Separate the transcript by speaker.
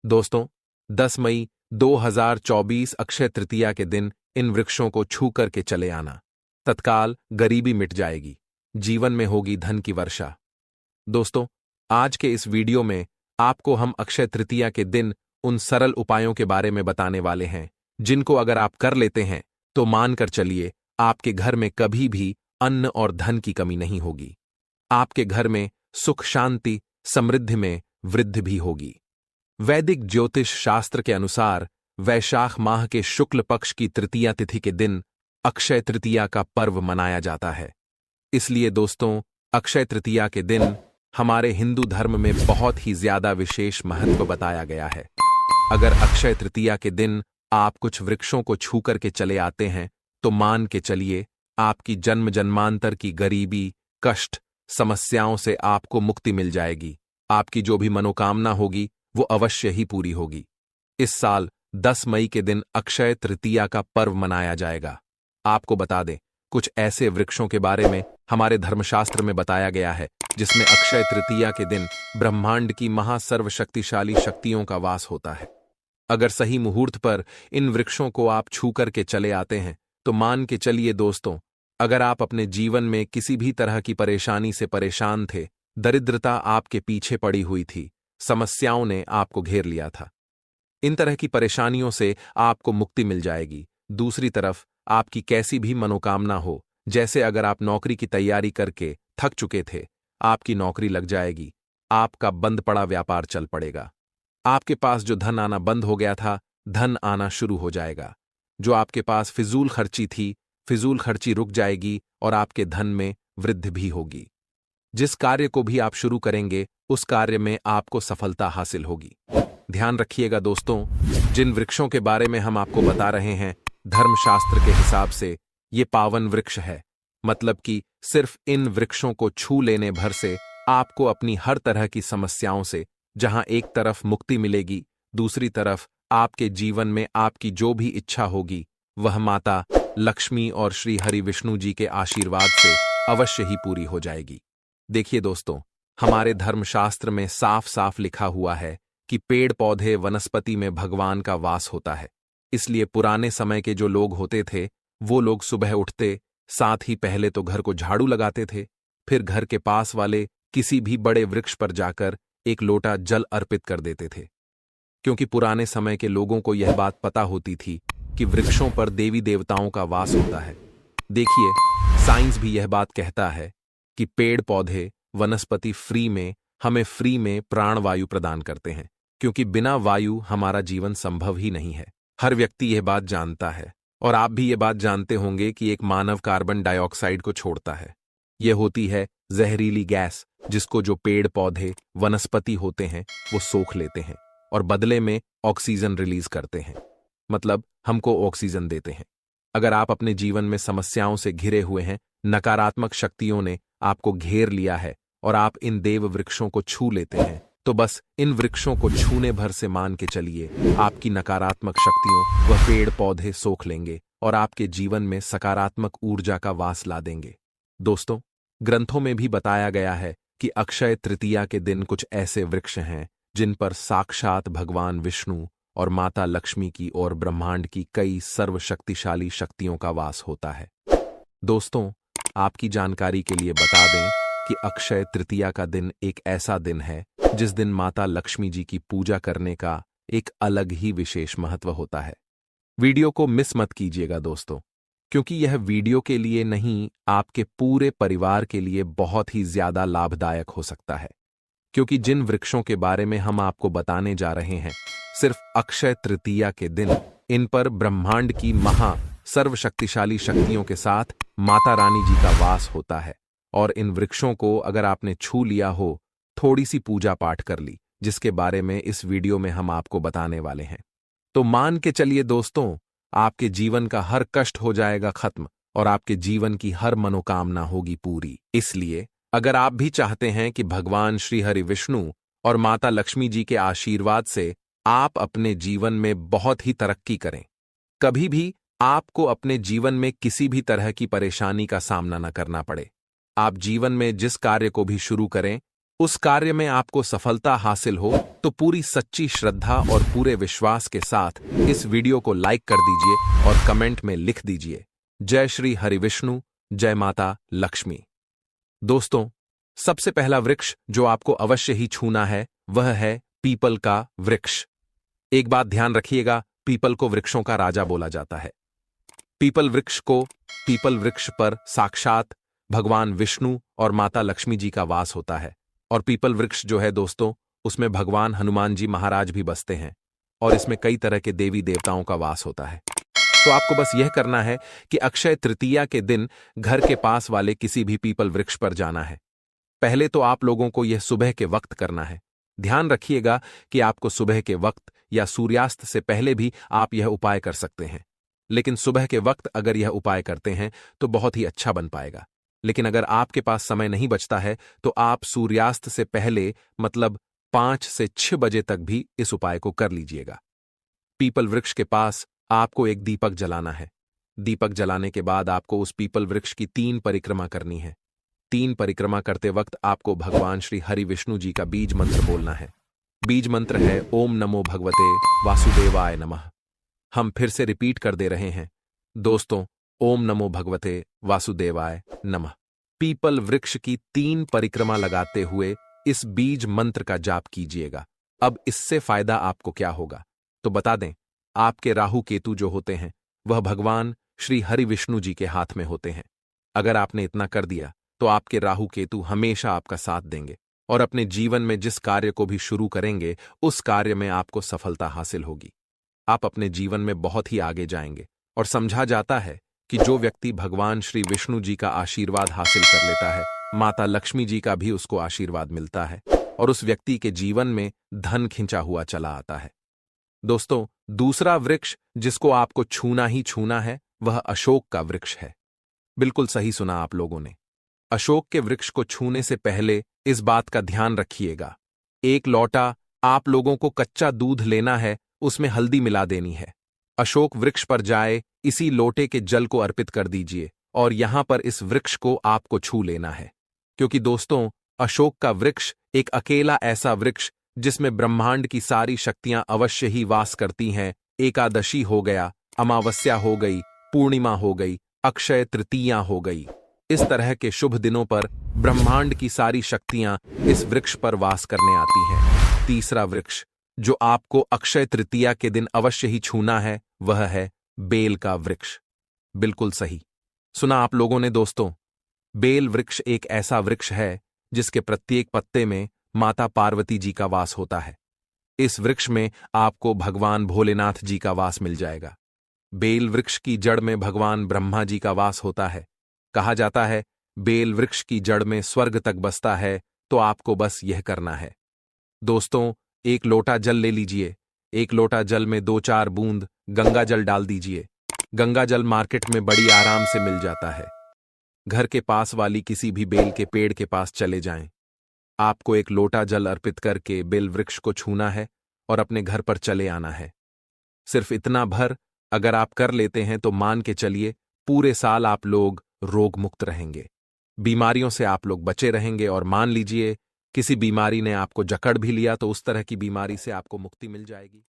Speaker 1: दोस्तों, 10 मई 2024 अक्षय तृतीया के दिन इन वृक्षों को छू करके चले आना। तत्काल गरीबी मिट जाएगी, जीवन में होगी धन की वर्षा। दोस्तों, आज के इस वीडियो में आपको हम अक्षय तृतीया के दिन उन सरल उपायों के बारे में बताने वाले हैं, जिनको अगर आप कर लेते हैं तो मानकर चलिए आपके घर में कभी भी अन्न और धन की कमी नहीं होगी। आपके घर में सुख, शांति, समृद्धि में वृद्धि भी होगी। वैदिक ज्योतिष शास्त्र के अनुसार वैशाख माह के शुक्ल पक्ष की तृतीया तिथि के दिन अक्षय तृतीया का पर्व मनाया जाता है। इसलिए दोस्तों, अक्षय तृतीया के दिन हमारे हिंदू धर्म में बहुत ही ज्यादा विशेष महत्व बताया गया है। अगर अक्षय तृतीया के दिन आप कुछ वृक्षों को छू करके चले आते हैं तो मान के चलिए आपकी जन्म जन्मांतर की गरीबी, कष्ट, समस्याओं से आपको मुक्ति मिल जाएगी। आपकी जो भी मनोकामना होगी वो अवश्य ही पूरी होगी। इस साल 10 मई के दिन अक्षय तृतीया का पर्व मनाया जाएगा। आपको बता दें, कुछ ऐसे वृक्षों के बारे में हमारे धर्मशास्त्र में बताया गया है जिसमें अक्षय तृतीया के दिन ब्रह्मांड की महासर्वशक्तिशाली शक्तियों का वास होता है। अगर सही मुहूर्त पर इन वृक्षों को आप छू करके चले आते हैं तो मान के चलिए दोस्तों, अगर आप अपने जीवन में किसी भी तरह की परेशानी से परेशान थे, दरिद्रता आपके पीछे पड़ी हुई थी, समस्याओं ने आपको घेर लिया था, इन तरह की परेशानियों से आपको मुक्ति मिल जाएगी। दूसरी तरफ आपकी कैसी भी मनोकामना हो, जैसे अगर आप नौकरी की तैयारी करके थक चुके थे, आपकी नौकरी लग जाएगी, आपका बंद पड़ा व्यापार चल पड़ेगा, आपके पास जो धन आना बंद हो गया था, धन आना शुरू हो जाएगा। जो आपके पास फिजूल खर्ची थी, फिजूल खर्ची रुक जाएगी और आपके धन में वृद्धि भी होगी। जिस कार्य को भी आप शुरू करेंगे उस कार्य में आपको सफलता हासिल होगी। ध्यान रखिएगा दोस्तों, जिन वृक्षों के बारे में हम आपको बता रहे हैं, धर्मशास्त्र के हिसाब से ये पावन वृक्ष है। मतलब कि सिर्फ इन वृक्षों को छू लेने भर से आपको अपनी हर तरह की समस्याओं से, जहां एक तरफ मुक्ति मिलेगी, दूसरी तरफ आपके जीवन में आपकी जो भी इच्छा होगी वह माता लक्ष्मी और श्री हरि विष्णु जी के आशीर्वाद से अवश्य ही पूरी हो जाएगी। देखिए दोस्तों, हमारे धर्मशास्त्र में साफ साफ लिखा हुआ है कि पेड़ पौधे वनस्पति में भगवान का वास होता है। इसलिए पुराने समय के जो लोग होते थे वो लोग सुबह उठते, साथ ही पहले तो घर को झाड़ू लगाते थे, फिर घर के पास वाले किसी भी बड़े वृक्ष पर जाकर एक लोटा जल अर्पित कर देते थे, क्योंकि पुराने समय के लोगों को यह बात पता होती थी कि वृक्षों पर देवी देवताओं का वास होता है। देखिए, साइंस भी यह बात कहता है कि पेड़ पौधे वनस्पति हमें फ्री में प्राण वायु प्रदान करते हैं, क्योंकि बिना वायु हमारा जीवन संभव ही नहीं है। हर व्यक्ति यह बात जानता है और आप भी ये बात जानते होंगे कि एक मानव कार्बन डाइऑक्साइड को छोड़ता है। यह होती है जहरीली गैस, जिसको जो पेड़ पौधे वनस्पति होते हैं वो सोख लेते हैं और बदले में ऑक्सीजन रिलीज करते हैं, मतलब हमको ऑक्सीजन देते हैं। अगर आप अपने जीवन में समस्याओं से घिरे हुए हैं, नकारात्मक शक्तियों ने आपको घेर लिया है और आप इन देव वृक्षों को छू लेते हैं, तो बस इन वृक्षों को छूने भर से मान के चलिए आपकी नकारात्मक शक्तियों वह पेड़ पौधे सोख लेंगे और आपके जीवन में सकारात्मक ऊर्जा का वास ला देंगे। दोस्तों, ग्रंथों में भी बताया गया है कि अक्षय तृतीया के दिन कुछ ऐसे वृक्ष हैं जिन पर साक्षात भगवान विष्णु और माता लक्ष्मी की और ब्रह्मांड की कई सर्वशक्तिशाली शक्तियों का वास होता है। दोस्तों, आपकी जानकारी के लिए बता दें कि अक्षय तृतीया का दिन एक ऐसा दिन है जिस दिन माता लक्ष्मी जी की पूजा करने का एक अलग ही विशेष महत्व होता है। वीडियो को मिस मत कीजिएगा दोस्तों, क्योंकि यह वीडियो के लिए नहीं, आपके पूरे परिवार के लिए बहुत ही ज्यादा लाभदायक हो सकता है। क्योंकि जिन वृक्षों के बारे में हम आपको बताने जा रहे हैं, सिर्फ अक्षय तृतीया के दिन इन पर ब्रह्मांड की सर्वशक्तिशाली शक्तियों के साथ माता रानी जी का वास होता है। और इन वृक्षों को अगर आपने छू लिया हो, थोड़ी सी पूजा पाठ कर ली, जिसके बारे में इस वीडियो में हम आपको बताने वाले हैं, तो मान के चलिए दोस्तों, आपके जीवन का हर कष्ट हो जाएगा खत्म और आपके जीवन की हर मनोकामना होगी पूरी। इसलिए अगर आप भी चाहते हैं कि भगवान श्री हरि विष्णु और माता लक्ष्मी जी के आशीर्वाद से आप अपने जीवन में बहुत ही तरक्की करें, कभी भी आपको अपने जीवन में किसी भी तरह की परेशानी का सामना न करना पड़े, आप जीवन में जिस कार्य को भी शुरू करें उस कार्य में आपको सफलता हासिल हो तो पूरी सच्ची श्रद्धा और पूरे विश्वास के साथ इस वीडियो को लाइक कर दीजिए और कमेंट में लिख दीजिए, जय श्री हरिविष्णु, जय माता लक्ष्मी। दोस्तों, सबसे पहला वृक्ष जो आपको अवश्य ही छूना है वह है पीपल का वृक्ष। एक बात ध्यान रखिएगा, पीपल को वृक्षों का राजा बोला जाता है। पीपल वृक्ष पर साक्षात भगवान विष्णु और माता लक्ष्मी जी का वास होता है। और पीपल वृक्ष जो है दोस्तों, उसमें भगवान हनुमान जी महाराज भी बसते हैं और इसमें कई तरह के देवी देवताओं का वास होता है। तो आपको बस यह करना है कि अक्षय तृतीया के दिन घर के पास वाले किसी भी पीपल वृक्ष पर जाना है। पहले तो आप लोगों को यह सुबह के वक्त करना है। ध्यान रखिएगा कि आपको सुबह के वक्त या सूर्यास्त से पहले भी आप यह उपाय कर सकते हैं, लेकिन सुबह के वक्त अगर यह उपाय करते हैं तो बहुत ही अच्छा बन पाएगा। लेकिन अगर आपके पास समय नहीं बचता है तो आप सूर्यास्त से पहले मतलब 5 से 6 बजे तक भी इस उपाय को कर लीजिएगा। पीपल वृक्ष के पास आपको एक दीपक जलाना है। दीपक जलाने के बाद आपको उस पीपल वृक्ष की 3 परिक्रमा करनी है। 3 परिक्रमा करते वक्त आपको भगवान श्री हरि विष्णु जी का बीज मंत्र बोलना है। बीज मंत्र है ओम नमो भगवते वासुदेवाय नमः। हम फिर से रिपीट कर दे रहे हैं दोस्तों, ओम नमो भगवते वासुदेवाय नमः। पीपल वृक्ष की 3 परिक्रमा लगाते हुए इस बीज मंत्र का जाप कीजिएगा। अब इससे फायदा आपको क्या होगा तो बता दें, आपके राहु केतु जो होते हैं वह भगवान श्री हरि विष्णु जी के हाथ में होते हैं। अगर आपने इतना कर दिया तो आपके राहु केतु हमेशा आपका साथ देंगे और अपने जीवन में जिस कार्य को भी शुरू करेंगे उस कार्य में आपको सफलता हासिल होगी। आप अपने जीवन में बहुत ही आगे जाएंगे। और समझा जाता है कि जो व्यक्ति भगवान श्री विष्णु जी का आशीर्वाद हासिल कर लेता है, माता लक्ष्मी जी का भी उसको आशीर्वाद मिलता है और उस व्यक्ति के जीवन में धन खिंचा हुआ चला आता है। दोस्तों, दूसरा वृक्ष जिसको आपको छूना ही छूना है वह अशोक का वृक्ष है। बिल्कुल सही सुना आप लोगों ने। अशोक के वृक्ष को छूने से पहले इस बात का ध्यान रखिएगा, 1 लोटा आप लोगों को कच्चा दूध लेना है, उसमें हल्दी मिला देनी है। अशोक वृक्ष पर जाए, इसी लोटे के जल को अर्पित कर दीजिए और यहां पर इस वृक्ष को आपको छू लेना है। क्योंकि दोस्तों, अशोक का वृक्ष एक अकेला ऐसा वृक्ष जिसमें ब्रह्मांड की सारी शक्तियां अवश्य ही वास करती हैं। एकादशी हो गया, अमावस्या हो गई, पूर्णिमा हो गई, अक्षय तृतीया हो गई, इस तरह के शुभ दिनों पर ब्रह्मांड की सारी शक्तियां इस वृक्ष पर वास करने आती हैं। तीसरा वृक्ष जो आपको अक्षय तृतीया के दिन अवश्य ही छूना है वह है बेल का वृक्ष। बिल्कुल सही सुना आप लोगों ने दोस्तों। बेल वृक्ष एक ऐसा वृक्ष है जिसके प्रत्येक पत्ते में माता पार्वती जी का वास होता है। इस वृक्ष में आपको भगवान भोलेनाथ जी का वास मिल जाएगा। बेल वृक्ष की जड़ में भगवान ब्रह्मा जी का वास होता है। कहा जाता है बेल वृक्ष की जड़ में स्वर्ग तक बसता है। तो आपको बस यह करना है दोस्तों, 1 लोटा जल ले लीजिए। 1 लोटा जल में 2-4 बूंद गंगा जल डाल दीजिए। गंगा जल मार्केट में बड़ी आराम से मिल जाता है। घर के पास वाली किसी भी बेल के पेड़ के पास चले जाएं। आपको 1 लोटा जल अर्पित करके बेल वृक्ष को छूना है और अपने घर पर चले आना है। सिर्फ इतना भर अगर आप कर लेते हैं तो मान के चलिए पूरे साल आप लोग रोग मुक्त रहेंगे, बीमारियों से आप लोग बचे रहेंगे। और मान लीजिए किसी बीमारी ने आपको जकड़ भी लिया तो उस तरह की बीमारी से आपको मुक्ति मिल जाएगी।